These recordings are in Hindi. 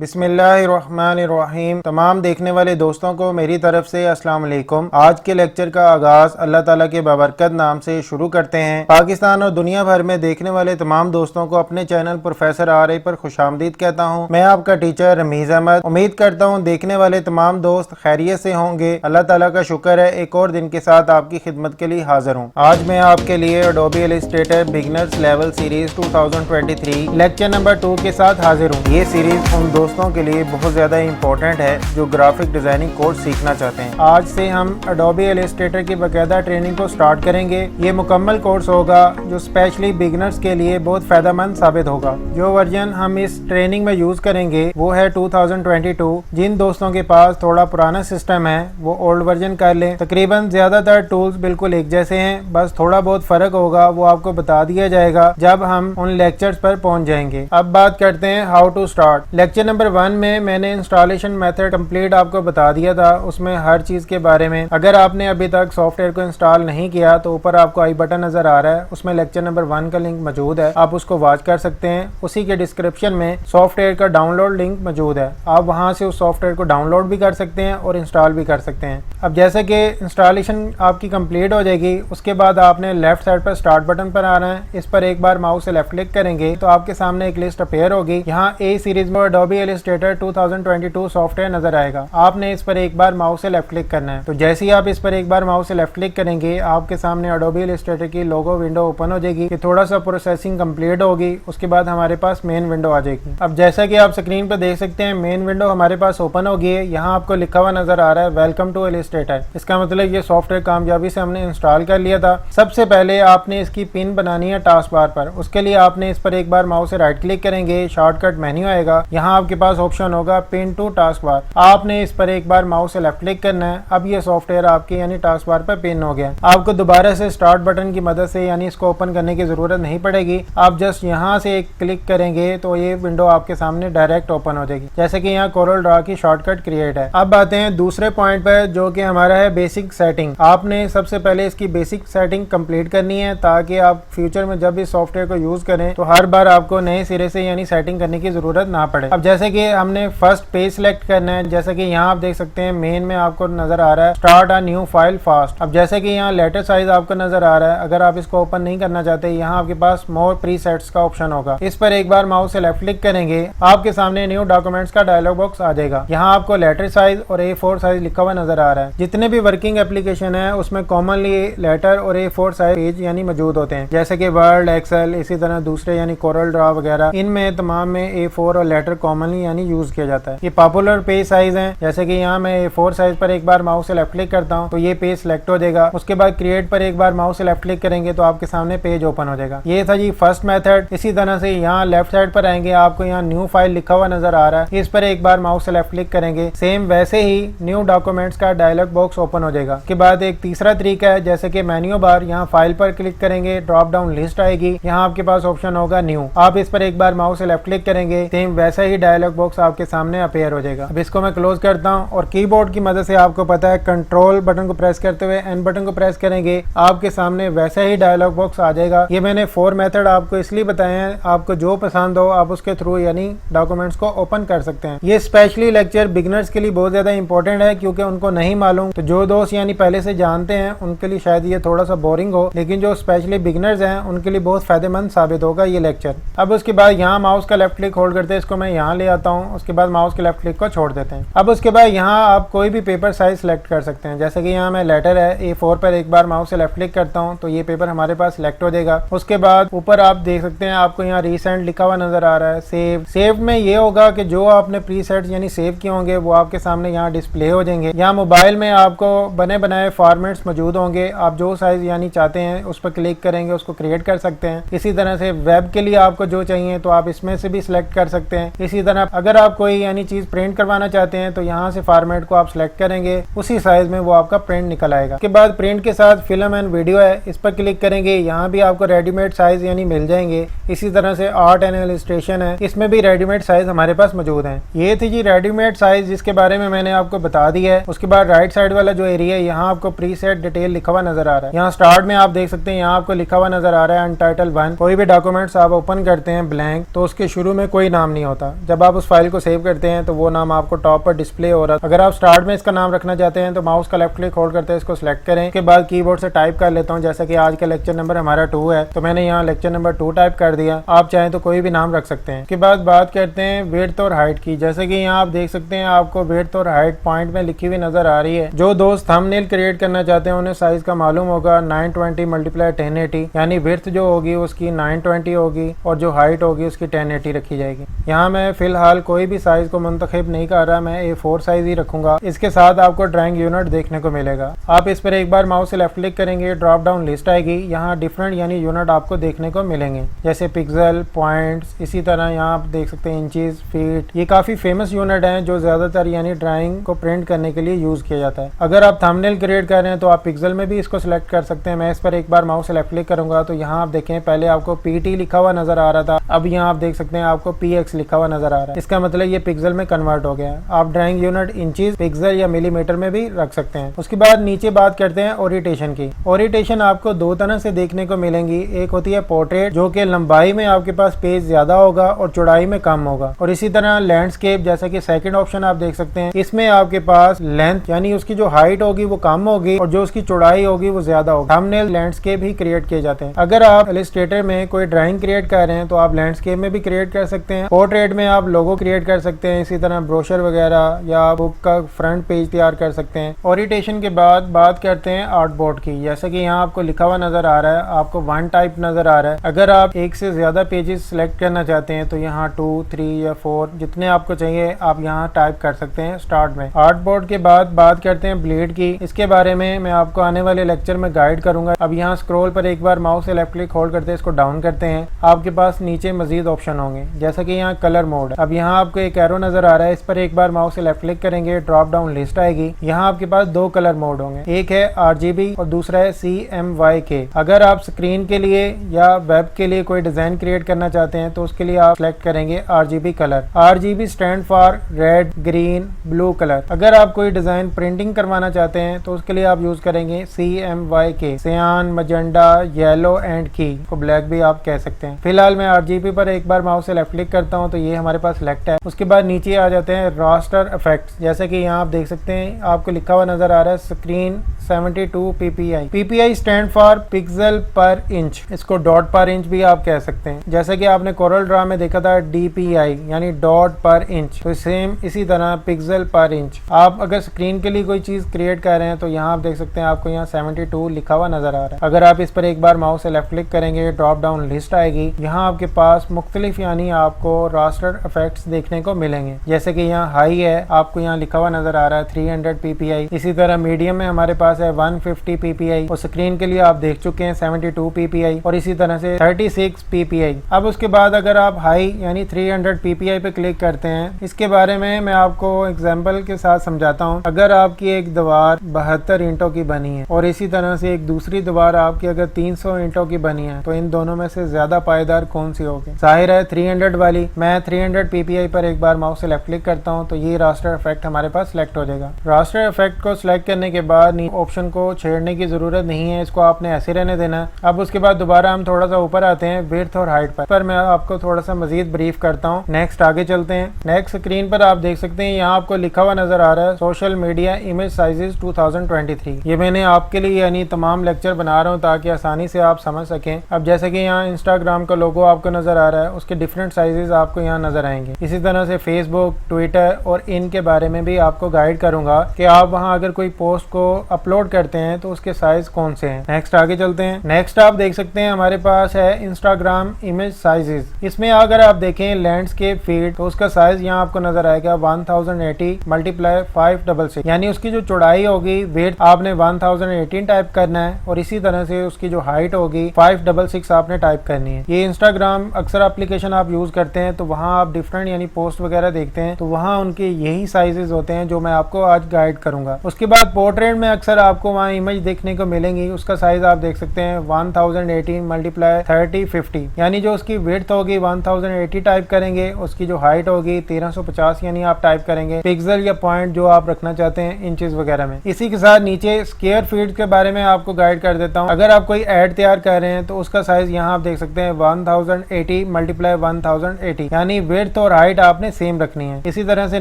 बिस्मिल्लाहिर्रहमानिर्रहीम। तमाम देखने वाले दोस्तों को मेरी तरफ से अस्सलाम वालेकुम। आज के लेक्चर का आगाज अल्लाह ताला के बाबरकत नाम से शुरू करते हैं। पाकिस्तान और दुनिया भर में देखने वाले तमाम दोस्तों को अपने चैनल प्रोफेसर आर पर खुशामदीद कहता हूँ। मैं आपका टीचर रमीज अहमद। उम्मीद करता हूँ देखने वाले तमाम दोस्त खैरियत से होंगे। अल्लाह ताला का शुक्र है एक और दिन के साथ आपकी खिदमत के लिए हाजिर हूँ। आज मैं आपके लिए Adobe Illustrator beginners level series 2023 lecture number 2 के साथ हाजिर हूँ। ये सीरीज उन दोस्तों के लिए बहुत ज़्यादा इंपॉर्टेंट है जो ग्राफिक डिज़ाइनिंग कोर्स सीखना चाहते हैं। आज से हम एडोबी इलस्ट्रेटर की बाकायदा ट्रेनिंग को स्टार्ट करेंगे। ये मुकम्मल कोर्स होगा जो स्पेशली बिगिनर्स के लिए बहुत फ़ायदेमंद साबित होगा। जो वर्जन हम इस ट्रेनिंग में यूज़ करेंगे वो है 2022। जिन दोस्तों के पास थोड़ा पुराना सिस्टम है वो ओल्ड वर्जन कर लें। तकरीबन ज़्यादातर टूल्स बिल्कुल एक जैसे हैं, बस थोड़ा बहुत फ़र्क होगा वो आपको बता दिया जाएगा जब हम उन लेक्चर्स पर पहुंच जाएंगे। अब बात करते हैं how to start. Lecture number 1 में मैंने इंस्टॉलेशन मेथड कंप्लीट आपको बता दिया था, उसमें हर चीज़ के बारे में। अगर आपने अभी तक सॉफ्टवेयर को इंस्टॉल नहीं किया तो ऊपर आपको आई बटन नज़र आ रहा है, उसमें लेक्चर नंबर 1 का लिंक मौजूद है, आप उसको वॉच कर सकते हैं। उसी के डिस्क्रिप्शन में सॉफ्टवेयर का डाउनलोड लिंक मौजूद है, आप वहाँ से उस सॉफ्टवेयर को डाउनलोड भी कर सकते हैं और इंस्टॉल भी कर सकते हैं। अब जैसे कि इंस्टॉलेशन आपकी कंप्लीट हो जाएगी, उसके बाद आपने लेफ्ट साइड पर स्टार्ट बटन पर आना है। इस पर एक बार माउस से लेफ्ट क्लिक करेंगे तो आपके सामने एक लिस्ट अपेयर होगी। यहाँ ए सीरीज में एडोबी इलस्ट्रेटर 2022 सॉफ्टवेयर नजर आएगा। आपने इस पर एक बार माउस से लेफ्ट क्लिक करना है। तो जैसे ही आप इस पर एक बार माउस से लेफ्ट क्लिक करेंगे आपके सामने एडोबी इलस्ट्रेटर की लोगो विंडो ओपन हो जाएगी। कि थोड़ा सा प्रोसेसिंग कंप्लीट होगी, उसके बाद हमारे पास मेन विंडो आ जाएगी। अब जैसा कि आप स्क्रीन पर देख सकते हैं मेन विंडो हमारे पास ओपन हो गई है। यहाँ आपको लिखा हुआ नजर आ रहा है वेलकम टू इलस्ट्रेटर। इसका मतलब ये सॉफ्टवेयर कामयाबी से हमने इंस्टॉल कर लिया था। सबसे पहले आपने इसकी पिन बनानी है टास्क बार पर। उसके लिए आपने इस पर एक बार माउस से राइट क्लिक करेंगे, शॉर्टकट मेन्यू आएगा। यहाँ आपके पास ऑप्शन होगा पिन टू टास्क बार। आपने इस पर एक बार माउस से लेफ्ट क्लिक करना है। अब ये सॉफ्टवेयर आपके यानी टास्क बार पर पिन हो गया। आपको दोबारा से स्टार्ट बटन की मदद से यानी इसको ओपन करने की जरूरत नहीं पड़ेगी। आप जस्ट यहाँ से एक क्लिक करेंगे तो ये विंडो आपके सामने डायरेक्ट ओपन हो जाएगी, जैसे कि यहाँ कोरल ड्रॉ की शॉर्टकट क्रिएट है। अब आते हैं दूसरे पॉइंट पर जो कि हमारा है बेसिक सेटिंग। आपने सबसे पहले इसकी बेसिक सेटिंग कंप्लीट करनी है ताकि आप फ्यूचर में जब इस सॉफ्टवेयर को यूज करें तो हर बार आपको नए सिरे से यानी सेटिंग करने की जरूरत ना पड़े। अब जैसे कि हमने फर्स्ट पेज सिलेक्ट करना है, जैसे कि यहाँ आप देख सकते हैं मेन में आपको नजर आ रहा है start a new file fast. अब जैसे कि यहाँ लेटर साइज आपको नजर आ रहा है, अगर आप इसको ओपन नहीं करना चाहते यहाँ आपके पास मोर प्रीसेट्स का ऑप्शन होगा। इस पर एक बार माउस से लेफ्ट क्लिक करेंगे, आपके सामने न्यू डॉक्यूमेंट्स का डायलॉग बॉक्स आ जाएगा। यहाँ आपको लेटर साइज और A4 साइज लिखा हुआ नजर आ रहा है। जितने भी वर्किंग एप्लीकेशन है उसमें कॉमनली लेटर और A4 साइज पेज यानी मौजूद होते हैं, जैसे कि वर्ड, एक्सेल, इसी तरह दूसरे यानी कोरल ड्रॉ वगैरह। इनमें तमाम में A4 और लेटर कॉमनली यानी यूज किया जाता है। ये पॉपुलर पेज साइज है, जैसे कि यहाँ मैं A4 साइज पर एक बार माउस से लेफ्ट क्लिक करता हूँ तो ये पेज सिलेक्ट हो जाएगा। उसके बाद क्रिएट पर एक बार माउस से लेफ्ट क्लिक करेंगे तो आपके सामने पेज ओपन हो जाएगा। ये था जी फर्स्ट मेथड। इसी तरह से यहाँ लेफ्ट साइड पर आएंगे, आपको यहाँ न्यू फाइल लिखा हुआ नजर आ रहा है, इस पर एक बार माउस से लेफ्ट क्लिक करेंगे, सेम वैसे ही न्यू डॉक्यूमेंट्स का डायलॉग बॉक्स ओपन हो जाएगा। उसके बाद एक तीसरा तरीका है, जैसे कि मेन्यू बार, यहाँ फाइल पर क्लिक करेंगे, ड्रॉप डाउन लिस्ट आएगी, यहाँ आपके पास ऑप्शन होगा न्यू। आप इस पर एक बार माउस से लेफ्ट क्लिक करेंगे, सेम वैसा ही डायलॉग बॉक्स आपके सामने अपेयर हो जाएगा। अब इसको मैं क्लोज करता हूँ और कीबोर्ड की मदद से आपको पता है कंट्रोल बटन को प्रेस करते हुए एन बटन को प्रेस करेंगे, आपके सामने वैसा ही डायलॉग बॉक्स आ जाएगा। ये मैंने 4 मेथड आपको इसलिए बताए हैं, आपको जो पसंद हो आप उसके थ्रू यानी डॉक्यूमेंट्स को ओपन कर सकते हैं। ये स्पेशली लेक्चर बिगिनर्स के लिए बहुत ज्यादा इंपॉर्टेंट है क्योंकि उनको नहीं मालूम। तो जो दोस्त यानी पहले से जानते हैं उनके लिए शायद ये थोड़ा सा बोरिंग हो, लेकिन जो स्पेशली बिगिनर्स हैं उनके लिए बहुत फायदेमंद साबित होगा ये लेक्चर। अब उसके बाद यहाँ माउस का लेफ्ट क्लिक होल्ड करते हैं, इसको मैं यहाँ ले आता हूँ, उसके बाद माउस के लेफ्ट क्लिक को छोड़ देते हैं। अब उसके बाद यहाँ आप कोई भी पेपर साइज सेलेक्ट कर सकते हैं, जैसे कि यहाँ मैं लेटर है A4 पर एक बार माउस से लेफ्ट क्लिक करता हूँ तो ये पेपर हमारे पास सिलेक्ट हो जाएगा। उसके बाद ऊपर आप देख सकते हैं आपको यहाँ रिसेंट लिखा हुआ नजर आ रहा है। सेव में ये होगा कि जो आपने प्रीसेट्स यानी सेव किए होंगे वो आपके सामने यहाँ डिस्प्ले हो जाएंगे। यहाँ मोबाइल में आपको बने बनाए फॉर्मेट्स मौजूद होंगे, आप जो साइज यानी चाहते हैं उस पर क्लिक करेंगे उसको क्रिएट कर सकते हैं। इसी तरह से वेब के लिए आपको जो चाहिए तो आप इसमें से भी सिलेक्ट कर सकते हैं। इसी तरह अगर आप कोई यानी चीज प्रिंट करवाना चाहते हैं तो यहाँ से फॉर्मेट को आप सिलेक्ट करेंगे, उसी साइज में वो आपका प्रिंट निकल आएगा। उसके बाद प्रिंट के साथ फिल्म एंड वीडियो है, इस पर क्लिक करेंगे, यहाँ भी आपको रेडीमेड साइज यानी मिल जाएंगे। इसी तरह से आर्ट एंड इलस्ट्रेशन है, इसमें भी रेडीमेड साइज हमारे पास मौजूद है। ये थी जी रेडीमेड साइज जिसके बारे में मैंने आपको बता दिया है। उसके बाद राइट साइड वाला जो एरिया है यहाँ आपको प्रीसेट डिटेल लिखा हुआ नजर आ रहा है। यहाँ स्टार्ट में आप देख सकते हैं यहाँ आपको लिखा हुआ नजर आ रहा है अनटाइटल 1। कोई भी डॉक्यूमेंट्स आप ओपन करते हैं ब्लैंक तो उसके शुरू में कोई नाम नहीं होता। जब आप आप उस फाइल को सेव करते हैं तो वो नाम आपको टॉप पर डिस्प्ले हो रहा है। अगर आप स्टार्ट में इसका नाम रखना चाहते हैं तो माउस का लेफ्ट क्लिक होल्ड करते हैं, इसको सिलेक्ट करें। उसके बाद कीबोर्ड से टाइप कर लेता हूँ, जैसे कि आज का लेक्चर नंबर हमारा 2 है तो मैंने यहाँ लेक्चर नंबर 2 टाइप कर दिया। आप चाहें तो कोई भी नाम रख सकते हैं। उसके बाद बात करते हैं विड्थ और हाइट की। जैसे कि यहाँ आप देख सकते हैं आपको विड्थ और हाइट पॉइंट में लिखी हुई नजर आ रही है। जो दोस्त थंबनेल क्रिएट करना चाहते हैं उन्हें साइज का मालूम होगा 920 × 1080, यानी विड्थ जो होगी उसकी 920 होगी और जो हाइट होगी उसकी 1080 रखी जाएगी। यहाँ मैं फिलहाल कोई भी साइज को मुंतखब नहीं कर रहा, मैं A4 साइज ही रखूंगा। इसके साथ आपको ड्राइंग यूनिट देखने को मिलेगा। आप इस पर एक बार माउस से लेफ्ट क्लिक करेंगे, ड्रॉप डाउन लिस्ट आएगी। यहाँ डिफरेंट यानी यूनिट आपको देखने को मिलेंगे, जैसे पिक्सल, पॉइंट्स, इसी तरह यहाँ आप देख सकते हैं इंचेस, फीट। ये काफी फेमस यूनिट हैं जो ज्यादातर यानी ड्राइंग को प्रिंट करने के लिए यूज किया जाता है। अगर आप थंबनेल क्रिएट कर रहे हैं तो आप पिक्सल में भी इसको सिलेक्ट कर सकते हैं। मैं इस पर एक बार माउस से लेफ्ट क्लिक करूंगा तो यहाँ आप देखें पहले आपको PT लिखा हुआ नजर आ रहा था, अब यहाँ आप देख सकते हैं आपको PX लिखा हुआ नजर आ रहा है। इसका मतलब ये पिक्सल में कन्वर्ट हो गया है। आप ड्राइंग यूनिट इंचेस, पिक्सल या मिलीमीटर में भी रख सकते हैं। उसके बाद नीचे बात करते हैं ओरिएंटेशन की। ओरिएंटेशन आपको दो तरह से देखने को मिलेंगी। एक होती है पोर्ट्रेट, जो कि लंबाई में आपके पास पेज ज्यादा होगा और चौड़ाई में कम होगा, और इसी तरह लैंडस्केप जैसा कि सेकंड ऑप्शन आप देख सकते हैं, इसमें आपके पास लेंथ यानी उसकी जो हाइट होगी वो कम होगी और जो उसकी चौड़ाई होगी वो ज्यादा होगी। थंबनेल लैंडस्केप ही क्रिएट किए जाते हैं। अगर आप इलस्ट्रेटर में कोई ड्राइंग क्रिएट कर रहे हैं तो आप लैंडस्केप में भी क्रिएट कर सकते हैं। पोर्ट्रेट में आप लोगो क्रिएट कर सकते हैं, इसी तरह ब्रोशर वगैरह या बुक का फ्रंट पेज तैयार कर सकते हैं। ओरिएंटेशन के बाद बात करते हैं आर्टबोर्ड की। जैसे कि यहाँ आपको लिखा हुआ नजर आ रहा है, आपको 1 टाइप नजर आ रहा है। अगर आप एक से ज्यादा पेजेस सिलेक्ट करना चाहते हैं तो यहाँ 2, 3 या 4 जितने आपको चाहिए आप यहाँ टाइप कर सकते हैं स्टार्ट में। आर्टबोर्ड के बाद बात करते हैं ब्लेड की। इसके बारे में मैं आपको आने वाले लेक्चर में गाइड करूंगा। अब यहाँ स्क्रॉल पर एक बार माउस से लेफ्ट क्लिक होल्ड करते हैं, इसको डाउन करते हैं, आपके पास नीचे मजीद ऑप्शन होंगे, जैसा कि यहाँ कलर मोड। अब यहाँ आपको एक एरो नजर आ रहा है, इस पर एक बार माउस से लेफ्ट क्लिक करेंगे, ड्रॉप डाउन लिस्ट आएगी। यहाँ आपके पास 2 कलर मोड होंगे, एक है RGB और दूसरा है CMYK। अगर आप स्क्रीन के लिए या वेब के लिए कोई डिजाइन क्रिएट करना चाहते हैं तो उसके लिए आप सिलेक्ट करेंगे RGB colour. RGB stand for red, green, blue colour. अगर आप कोई डिजाइन प्रिंटिंग करवाना चाहते हैं तो उसके लिए आप यूज करेंगे CMYK, सियान, मजेंडा, येलो एंड की को ब्लैक भी आप कह सकते हैं। फिलहाल मैं RGB पर एक बार माउस से लेफ्ट क्लिक करता हूं तो ये हमारे पास सिलेक्ट है। उसके बाद नीचे आ जाते हैं रास्टर इफेक्ट्स। जैसे कि यहाँ आप देख सकते हैं आपको लिखा हुआ नजर आ रहा है screen 72 PPI। PPI stand for pixel पर इंच, इसको डॉट पर इंच भी आप कह सकते हैं। जैसे कि आपने कोरल ड्रा में देखा था DPI यानी डॉट पर इंच, तो सेम इसी तरह पिक्सल पर इंच। आप अगर स्क्रीन के लिए कोई चीज क्रिएट कर रहे हैं तो यहाँ आप देख सकते हैं आपको यहाँ 72 लिखा हुआ नजर आ रहा है। अगर आप इस पर एक बार माउस से लेफ्ट क्लिक करेंगे, ड्रॉप डाउन लिस्ट आएगी। यहाँ आपके पास मुख्तलिफ यानी आपको रास्टर इफेक्ट्स देखने को मिलेंगे। जैसे कि यहाँ हाई है, आपको यहाँ लिखा हुआ नजर आ रहा है 300 PPI। इसी तरह मीडियम में हमारे पास है 150 PPI और स्क्रीन के लिए आप देख चुके हैं 72 PPI और इसी तरह से 36 PPI। अब उसके बाद अगर आप हाई यानी 300 PPI पे क्लिक करते हैं, इसके बारे में मैं आपको एग्जांपल के साथ समझाता हूँ। अगर आपकी एक दीवार 72 ईंटों की बनी है और इसी तरह से एक दूसरी दीवार आपकी अगर 300 ईंटों की बनी है तो इन दोनों में से ज्यादा पायदार कौन सी होगी? जाहिर है 300 वाली। मैं 300 PPI पर एक बार माउस से लेफ्ट क्लिक करता हूँ तो ये रास्टर इफेक्ट हमारे पास सिलेक्ट हो जाएगा। रास्टर इफेक्ट को सिलेक्ट करने के बाद ऑप्शन को छेड़ने की जरूरत नहीं है, इसको आपने ऐसे रहने देना है। अब उसके बाद दोबारा हम थोड़ा सा ऊपर आते हैं विड्थ और हाइट पर मैं आपको थोड़ा सा मजीद ब्रीफ करता हूँ। नेक्स्ट आगे चलते हैं। नेक्स्ट स्क्रीन पर आप देख सकते हैं यहाँ आपको लिखा हुआ नजर आ रहा है सोशल मीडिया इमेज साइजेस 2023। ये मैंने आपके लिए यानी तमाम लेक्चर बना रहा हूँ ताकि आसानी से आप समझ सकें। अब जैसे कि यहाँ इंस्टाग्राम का लोगो आपको नजर आ रहा है, उसके डिफरेंट साइजेस आपको यहाँ नजर आएंगे। इसी तरह से फेसबुक, ट्विटर और इनके बारे में भी आपको गाइड करूंगा कि आप वहाँ अगर कोई पोस्ट को अपलोड करते हैं तो उसके साइज कौन से हैं। नेक्स्ट आगे चलते हैं। नेक्स्ट आप देख सकते हैं हमारे पास है इंस्टाग्राम इमेज साइजेस। इसमें अगर आप देखें लैंडस्केप फीड तो उसका साइज यहाँ आपको नजर आएगा 1080 × 566, यानी उसकी जो चौड़ाई होगी वेट आपने 1018 टाइप करना है और इसी तरह से उसकी जो हाइट होगी 566 आपने टाइप करनी है। ये इंस्टाग्राम अक्सर एप्लीकेशन आप यूज करते हैं तो वहाँ आप डिफरेंट यानी पोस्ट वगैरह देखते हैं तो वहाँ उनके यही साइजेस होते हैं जो मैं आपको आज गाइड करूंगा। उसके बाद पोर्ट्रेट में अक्सर आपको वहाँ इमेज देखने को मिलेंगी उसका साइज आप देख सकते हैं 1080 मल्टीप्लाई 3050, यानी जो उसकी विड्थ होगी 1080 टाइप करेंगे, उसकी जो हाइट होगी 1350 यानी आप टाइप करेंगे पिक्सल या पॉइंट जो आप रखना चाहते हैं इंचेस वगैरह में। इसी के साथ नीचे स्क्वायर फीट के बारे में आपको गाइड कर देता हूँ। अगर आप कोई एड तैयार कर रहे हैं तो उसका साइज यहाँ आप देख सकते हैं 1080 मल्टीप्लाई 1080, यानी विड्थ और हाइट आपने सेम रखनी है। इसी तरह से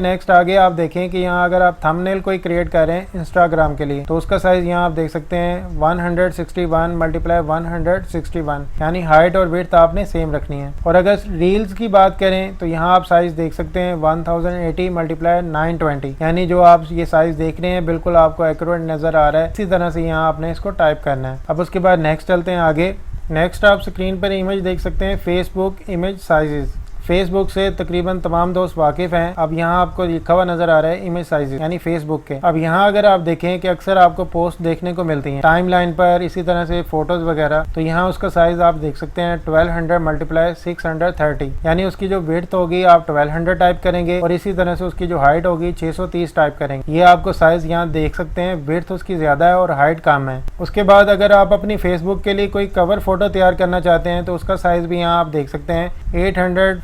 नेक्स्ट आगे आप देखें कि यहाँ अगर आप थंबनेल कोई क्रिएट कर रहे हैं इंस्टाग्राम के लिए तो उसका साइज यहाँ आप देख सकते हैं 161 मल्टीप्लाई 161, यानी हाइट और विड्थ आपने सेम रखनी है। और अगर रील्स की बात करें तो यहाँ आप साइज देख सकते हैं 1080 मल्टीप्लाई 920, यानी जो आप ये साइज देख रहे हैं बिल्कुल आपको एक्यूरेट नजर आ रहा है। इसी तरह से यहाँ आपने इसको टाइप करना है। अब उसके बाद नेक्स्ट चलते हैं आगे। नेक्स्ट आप स्क्रीन पर इमेज देख सकते हैं फेसबुक इमेज साइजेस। फेसबुक से तकरीबन तमाम दोस्त वाकिफ हैं। अब यहाँ आपको लिखा हुआ नजर आ रहा है इमेज साइजेस यानी फेसबुक के। अब यहाँ अगर आप देखें कि अक्सर आपको पोस्ट देखने को मिलती हैं टाइमलाइन पर, इसी तरह से फोटोज वगैरह, तो यहाँ उसका साइज आप देख सकते हैं 1200 मल्टीप्लाई 630, यानी उसकी जो विड्थ होगी आप 1200 टाइप करेंगे और इसी तरह से उसकी जो हाइट होगी 630 टाइप करेंगे। ये आपको साइज यहाँ देख सकते हैं, विड्थ उसकी ज्यादा है और हाइट कम है। उसके बाद अगर आप अपनी फेसबुक के लिए कोई कवर फोटो तैयार करना चाहते हैं तो उसका साइज भी यहाँ आप देख सकते हैं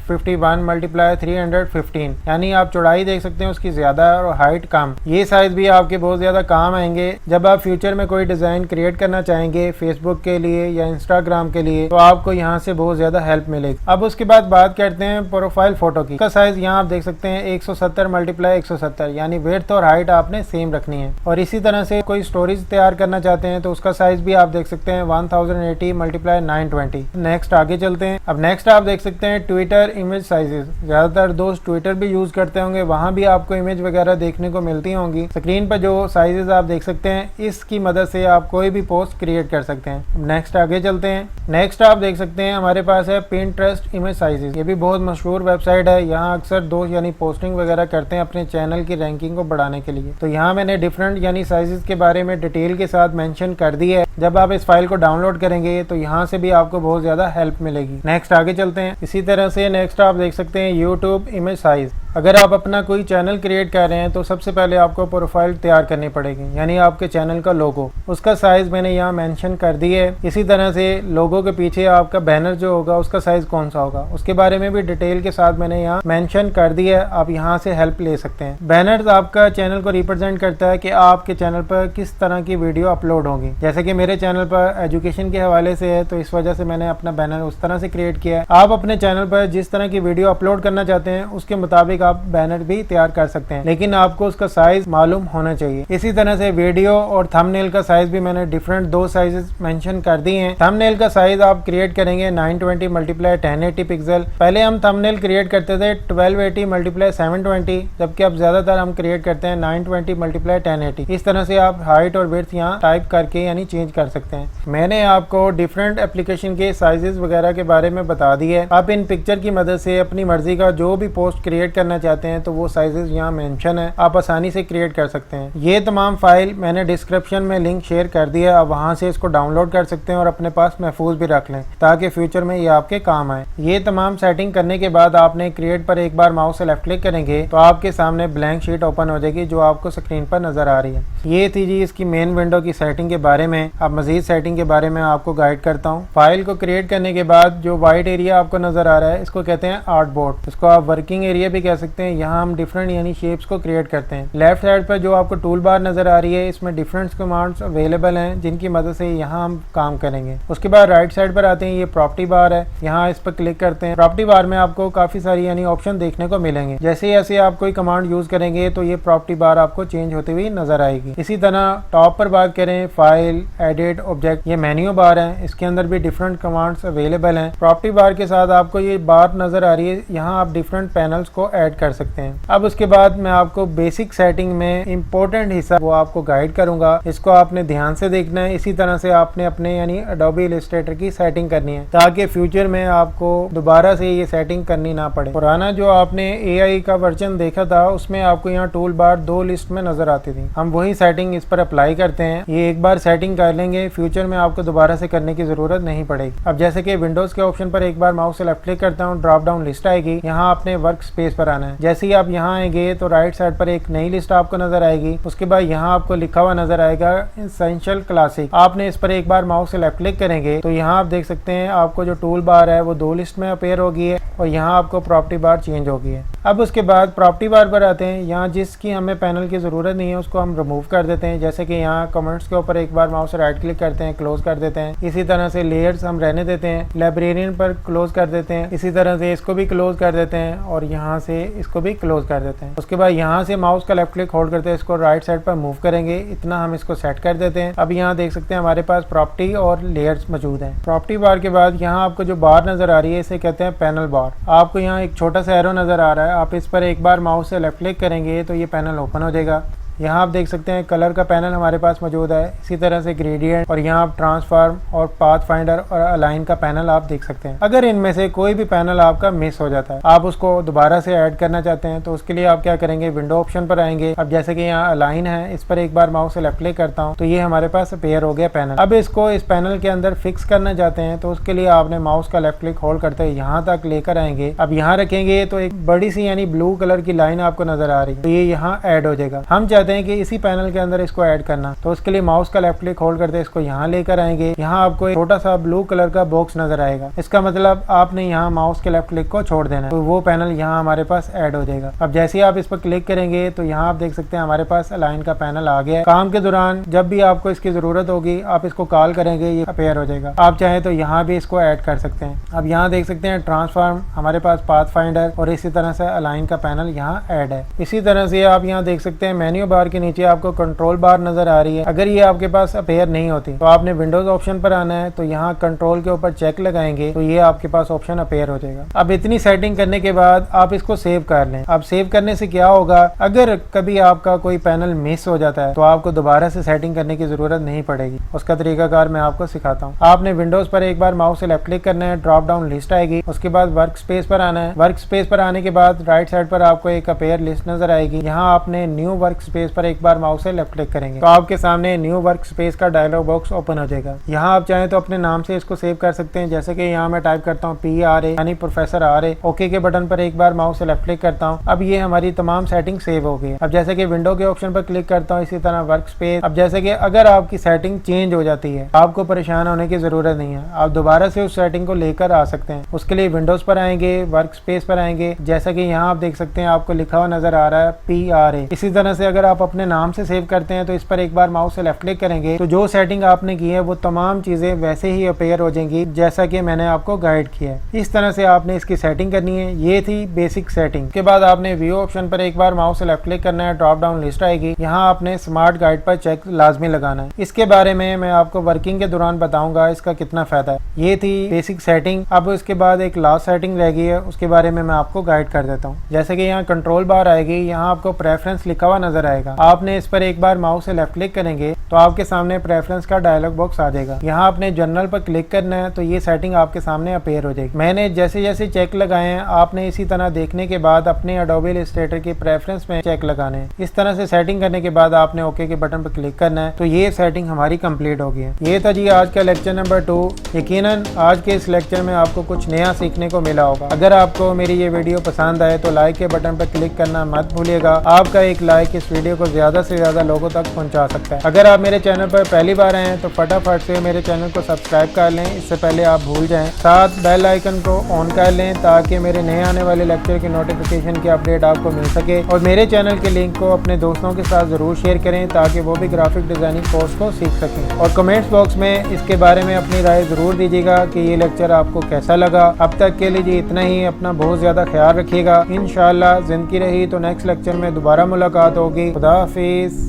851 मल्टीप्लाई 315, यानी आप चौड़ाई देख सकते हैं उसकी ज्यादा है और हाइट कम। ये साइज भी आपके बहुत ज्यादा काम आएंगे जब आप फ्यूचर में कोई डिजाइन क्रिएट करना चाहेंगे फेसबुक के लिए या इंस्टाग्राम के लिए, तो आपको यहाँ से बहुत ज्यादा हेल्प मिलेगी। अब उसके बाद बात करते हैं प्रोफाइल फोटो की। इसका साइज यहाँ आप देख सकते हैं 170 मल्टीप्लाई 170, यानी विड्थ और हाइट आपने सेम रखनी है। और इसी तरह से कोई स्टोरीज तैयार करना चाहते हैं तो उसका साइज भी आप देख सकते हैं 1080 मल्टीप्लाई 920। नेक्स्ट आगे चलते हैं। अब नेक्स्ट आप देख सकते हैं ट्विटर इमेज साइजेस। ज्यादातर दोस्त ट्विटर भी यूज करते होंगे, वहां भी आपको इमेज वगैरह देखने को मिलती होंगी। स्क्रीन पर जो साइजेस आप देख सकते हैं इसकी मदद से आप कोई भी पोस्ट क्रिएट कर सकते हैं। नेक्स्ट आगे चलते हैं। नेक्स्ट आप देख सकते हैं हमारे पास है पिंटरेस्ट इमेज साइजेस। ये भी बहुत मशहूर वेबसाइट है। यहाँ अक्सर दोस्त यानी पोस्टिंग वगैरह करते हैं अपने चैनल की रैंकिंग को बढ़ाने के लिए। तो यहाँ मैंने डिफरेंट यानी साइजेस के बारे में डिटेल के साथ मेंशन कर दी है। जब आप इस फाइल को डाउनलोड करेंगे तो यहाँ से भी आपको बहुत ज्यादा हेल्प मिलेगी। नेक्स्ट आगे चलते हैं। इसी तरह से नेक्स्ट आप देख सकते हैं यूट्यूब इमेज साइज। अगर आप अपना कोई चैनल क्रिएट कर रहे हैं तो सबसे पहले आपको प्रोफाइल तैयार करनी पड़ेगी, यानी आपके चैनल का लोगो। उसका साइज मैंने यहाँ मेंशन कर दी है। इसी तरह से लोगो के पीछे आपका बैनर जो होगा उसका साइज कौन सा होगा उसके बारे में भी डिटेल के साथ मैंने यहाँ मेंशन कर दी है। आप यहाँ से हेल्प ले सकते हैं। बैनर्स आपका चैनल को रिप्रेजेंट करता है कि आपके चैनल पर किस तरह की वीडियो अपलोड होगी। जैसे कि मेरे चैनल पर एजुकेशन के हवाले से है तो इस वजह से मैंने अपना बैनर उस तरह से क्रिएट किया है। आप अपने चैनल पर जिस तरह की वीडियो अपलोड करना चाहते हैं उसके मुताबिक आप बैनर भी तैयार कर सकते हैं, लेकिन आपको उसका साइज मालूम होना चाहिए। इसी तरह से वीडियो और थंबनेल का साइज भी मैंने डिफरेंट दो साइजेस मेंशन कर दिए हैं। थंबनेल का साइज आप क्रिएट करेंगे 920 मल्टीप्लाई 1080 पिक्सल। पहले हम थंबनेल क्रिएट करते थे 1280 मल्टीप्लाई 720, जबकि अब ज्यादातर हम क्रिएट करते हैं 920 मल्टीप्लाई 1080। इस तरह से आप हाइट और विड्थ यहाँ टाइप करके यानी चेंज कर सकते हैं। मैंने आपको डिफरेंट एप्लीकेशन के साइजेस वगैरह के बारे में बता दिए। आप इन पिक्चर की मदद से अपनी मर्जी का जो भी पोस्ट क्रिएट करना चाहते हैं तो वो साइजेस यहाँ मेंशन है, आप आसानी से क्रिएट कर सकते हैं। ये तमाम फाइल मैंने डिस्क्रिप्शन में लिंक शेयर कर दिया है। आप वहां से इसको डाउनलोड कर सकते हैं और अपने पास महफूज भी रख लें ताकि फ्यूचर में ये आपके काम आए। ये तमाम सेटिंग करने के बाद आपने क्रिएट पर एक बार माउस से लेफ्ट क्लिक करेंगे तो आपके सामने ब्लैंक शीट ओपन हो जाएगी जो आपको स्क्रीन पर नजर आ रही है। ये थी जी इसकी मेन विंडो की सेटिंग के बारे में। अब मजीद सेटिंग के बारे में आपको गाइड करता हूँ। फाइल को क्रिएट करने के बाद जो व्हाइट एरिया आपको नजर आ रहा है इसको कहते हैं आर्ट बोर्ड। इसको आप वर्किंग एरिया भी कह सकते हैं। यहाँ हम डिफरेंट यानी शेप्स को क्रिएट करते हैं। लेफ्ट साइड पर जो आपको टूल बार नजर आ रही है इसमें डिफरेंट कमांड्स अवेलेबल हैं जिनकी मदद से यहाँ हम काम करेंगे। उसके बाद राइट साइड पर आते हैं, ये प्रॉपर्टी बार है। यहाँ इस पर क्लिक करते हैं। प्रॉपर्टी बार में आपको काफी सारी यानी ऑप्शन देखने को मिलेंगे। जैसे जैसे आप कोई कमांड यूज करेंगे तो ये प्रॉपर्टी बार आपको चेंज होती हुई नजर आएगी। इसी तरह टॉप पर बात करें फाइल एडिट ऑब्जेक्ट, ये मेन्यू बार है। इसके अंदर भी डिफरेंट कमांड्स अवेलेबल हैं। प्रॉपर्टी बार के साथ आपको ये बार नजर आ रही है, यहाँ आप डिफरेंट पैनल्स को ऐड कर सकते हैं। अब उसके बाद मैं आपको बेसिक सेटिंग में इंपॉर्टेंट हिस्सा वो आपको गाइड करूंगा। इसको आपने ध्यान से देखना है। इसी तरह से आपने अपने यानी एडोबी इलस्ट्रेटर की सेटिंग करनी है ताकि फ्यूचर में आपको दोबारा से ये सेटिंग करनी ना पड़े। पुराना जो आपने AI का वर्जन देखा था उसमें आपको यहाँ टूल बार दो लिस्ट में नजर आती थी। हम वही सेटिंग इस पर अप्लाई करते हैं। ये एक बार सेटिंग कर लेंगे, फ्यूचर में आपको दोबारा से करने की जरूरत नहीं पड़ेगी। अब जैसे कि विंडोज के ऑप्शन पर एक बार माउस से लेफ्ट क्लिक करता हूँ, ड्रॉप डाउन लिस्ट आएगी। यहाँ आपने वर्क स्पेस पर आना है। जैसे ही आप यहाँ आएंगे तो राइट साइड पर एक नई लिस्ट आपको नजर आएगी। उसके बाद यहाँ आपको लिखा हुआ नजर आएगा एसेंशियल क्लासिक। आपने इस पर एक बार माउस से लेफ्ट क्लिक करेंगे तो यहाँ आप देख सकते हैं आपको जो टूल बार है वो 2 लिस्ट में अपेयर होगी है और यहाँ आपको प्रॉपर्टी बार चेंज होगी है। अब उसके बाद प्रॉपर्टी बार पर आते हैं। यहाँ जिसकी हमें पैनल की जरूरत नहीं है उसको हम रिमूव कर देते हैं। जैसे कि यहाँ कमेंट्स के ऊपर एक बार माउस से राइट क्लिक करते हैं, क्लोज कर देते हैं। इसी तरह से लेयर्स हम रहने देते हैं, लाइब्रेरियन पर क्लोज कर देते हैं। इसी तरह से इसको भी क्लोज कर देते हैं और यहाँ से इसको भी क्लोज कर देते हैं। उसके बाद यहाँ से माउस का लेफ्ट क्लिक होल्ड करते हैं, इसको राइट साइड पर मूव करेंगे, इतना हम इसको सेट कर देते हैं। अब यहाँ देख सकते हैं हमारे पास प्रॉपर्टी और लेयर्स मौजूद हैं। प्रॉपर्टी बार के बाद यहाँ आपको जो बार नजर आ रही है इसे कहते हैं पैनल बार। आपको यहाँ एक छोटा सा एरो नजर आ रहा है, आप इस पर एक बार माउस से लेफ्ट क्लिक करेंगे तो ये पैनल ओपन हो जाएगा। यहाँ आप देख सकते हैं कलर का पैनल हमारे पास मौजूद है। इसी तरह से ग्रेडियंट और यहाँ आप ट्रांसफॉर्म और पाथ फाइंडर और अलाइन का पैनल आप देख सकते हैं। अगर इनमें से कोई भी पैनल आपका मिस हो जाता है, आप उसको दोबारा से ऐड करना चाहते हैं तो उसके लिए आप क्या करेंगे, विंडो ऑप्शन पर आएंगे। अब जैसे कि यहाँ अलाइन है, इस पर एक बार माउस से लेफ्ट क्लिक करता हूँ तो ये हमारे पास अपेयर हो गया पैनल। अब इसको इस पैनल के अंदर फिक्स करना चाहते हैं तो उसके लिए आपने माउस का लेफ्ट क्लिक होल्ड करते यहाँ तक लेकर आएंगे। अब यहाँ रखेंगे तो एक बड़ी सी यानी ब्लू कलर की लाइन आपको नजर आ रही है, तो ये यहाँ ऐड हो जाएगा। हम चाहते हैं कि इसी पैनल के अंदर इसको ऐड करना, तो उसके लिए माउस का लेफ्ट क्लिक होल्ड करते इसको यहाँ लेकर आएंगे। यहाँ आपको एक छोटा सा ब्लू कलर का बॉक्स नजर आएगा, इसका मतलब आपने यहाँ माउस के लेफ्ट क्लिक को छोड़ देना है, तो वो पैनल यहाँ हमारे पास ऐड हो जाएगा। अब जैसे ही आप इस पर क्लिक करेंगे तो यहाँ आप देख सकते हैं हमारे पास अलाइन का पैनल आ गया है। काम के दौरान जब भी आपको इसकी जरूरत होगी आप इसको कॉल करेंगे, ये अपेयर हो जाएगा। आप चाहे तो यहाँ भी इसको ऐड कर सकते हैं। अब यहाँ देख सकते हैं ट्रांसफॉर्म, हमारे पास पाथ फाइंडर और इसी तरह से अलाइन का पैनल यहाँ ऐड है। इसी तरह से आप यहाँ देख सकते हैं मेन्यू बार के नीचे आपको कंट्रोल बार नजर आ रही है। अगर ये आपके पास अपेयर नहीं होती तो आपने विंडोज ऑप्शन पर आना है, तो यहाँ कंट्रोल के ऊपर चेक लगाएंगे तो ये आपके पास ऑप्शन अपेयर हो जाएगा। अब इतनी सेटिंग करने के बाद आप इसको सेव कर लें। अब सेव करने से क्या होगा, अगर कभी आपका कोई पैनल मिस हो जाता है तो आपको दोबारा से सेटिंग करने की जरूरत नहीं पड़ेगी। उसका तरीकाकार मैं आपको सिखाता हूँ। आपने विंडोज पर एक बार माउस से लेफ्ट क्लिक करना है, ड्रॉप डाउन लिस्ट आएगी। उसके बाद वर्क स्पेस पर आना है। वर्क स्पेस पर आने के बाद राइट साइड पर आपको एक अपेयर लिस्ट नजर आएगी। यहाँ आपने न्यू वर्क स्पेस पर एक बार माउस से लेफ्ट क्लिक करेंगे तो आपके सामने न्यू वर्क स्पेस का डायलॉग बॉक्स ओपन हो जाएगा। यहाँ आप चाहें तो अपने नाम से इसको सेव कर सकते हैं। जैसे कि यहाँ मैं टाइप करता हूँ PRA यानी प्रोफेसर RA। ओके के बटन पर एक बार माउस से लेफ्ट क्लिक करता हूँ। अब ये हमारी तमाम सेटिंग सेव हो गई है। अब जैसे कि विंडो के ऑप्शन पर क्लिक करता हूँ, इसी तरह वर्क स्पेस। अब जैसे कि अगर आपकी सेटिंग चेंज हो जाती है आपको परेशान होने की जरूरत नहीं है, आप दोबारा से उस सेटिंग को लेकर आ सकते हैं। उसके लिए विंडोज पर आएंगे, वर्क स्पेस पर आएंगे। जैसा कि यहाँ आप देख सकते हैं आपको लिखा हुआ नजर आ रहा है PRA। इसी तरह से अगर आप अपने नाम से सेव करते हैं तो इस पर एक बार माउस से लेफ्ट क्लिक करेंगे तो जो सेटिंग आपने की है वो तमाम चीजें वैसे ही अपेयर हो जाएंगी जैसा कि मैंने आपको गाइड किया है। इस तरह से आपने इसकी सेटिंग करनी है। ये थी बेसिक सेटिंग। के बाद आपने व्यू ऑप्शन पर एक बार माउस से लेफ्ट क्लिक करना है, ड्रॉप डाउन लिस्ट आएगी। यहाँ आपने स्मार्ट गाइड पर चेक लाजमी लगाना है। इसके बारे में मैं आपको वर्किंग के दौरान बताऊंगा इसका कितना फायदा है। ये थी बेसिक सेटिंग। अब इसके बाद एक लास्ट सेटिंग रह गई है, उसके बारे में मैं आपको गाइड कर देता हूँ। जैसे कि यहाँ कंट्रोल बार आएगी, यहाँ आपको प्रेफरेंस लिखा हुआ नजर आएगा। आपने इस पर एक बार माउस से लेफ्ट क्लिक करेंगे तो आपके सामने प्रेफरेंस का डायलॉग बॉक्स आ जाएगा। यहाँ आपने जनरल पर क्लिक करना है तो ये सेटिंग आपके सामने अपेयर हो जाएगी। मैंने जैसे जैसे चेक लगाए हैं आपने इसी तरह देखने के बाद अपने एडोबे इलस्ट्रेटर की प्रेफरेंस में चेक लगाने हैं। इस तरह से सेटिंग करने के बाद आपने ओके के बटन पर क्लिक करना है तो ये सेटिंग हमारी कंप्लीट हो गई है। ये था जी आज का लेक्चर नंबर 2। यकीनन आज के इस लेक्चर में आपको कुछ नया सीखने को मिला होगा। अगर आपको मेरी ये वीडियो पसंद आए तो लाइक के बटन पर क्लिक करना मत भूलिएगा। आपका एक लाइक इस वीडियो को ज्यादा से ज्यादा लोगों तक पहुँचा सकता है। अगर आप मेरे चैनल पर पहली बार आए हैं तो फटाफट से मेरे चैनल को सब्सक्राइब कर लें, इससे पहले आप भूल जाएं। साथ बेल आइकन को ऑन कर लें ताकि मेरे नए आने वाले लेक्चर की नोटिफिकेशन की अपडेट आपको मिल सके। और मेरे चैनल के लिंक को अपने दोस्तों के साथ जरूर शेयर करें ताकि वो भी ग्राफिक डिजाइनिंग कोर्स को सीख सकें। और कमेंट्स बॉक्स में इसके बारे में अपनी राय जरूर दीजिएगा कि ये लेक्चर आपको कैसा लगा। अब तक के लिए जी इतना ही। अपना बहुत ज्यादा ख्याल रखिएगा। इंशाल्लाह जिंदगी रही तो नेक्स्ट लेक्चर में दोबारा मुलाकात होगी। खुदा हाफिज।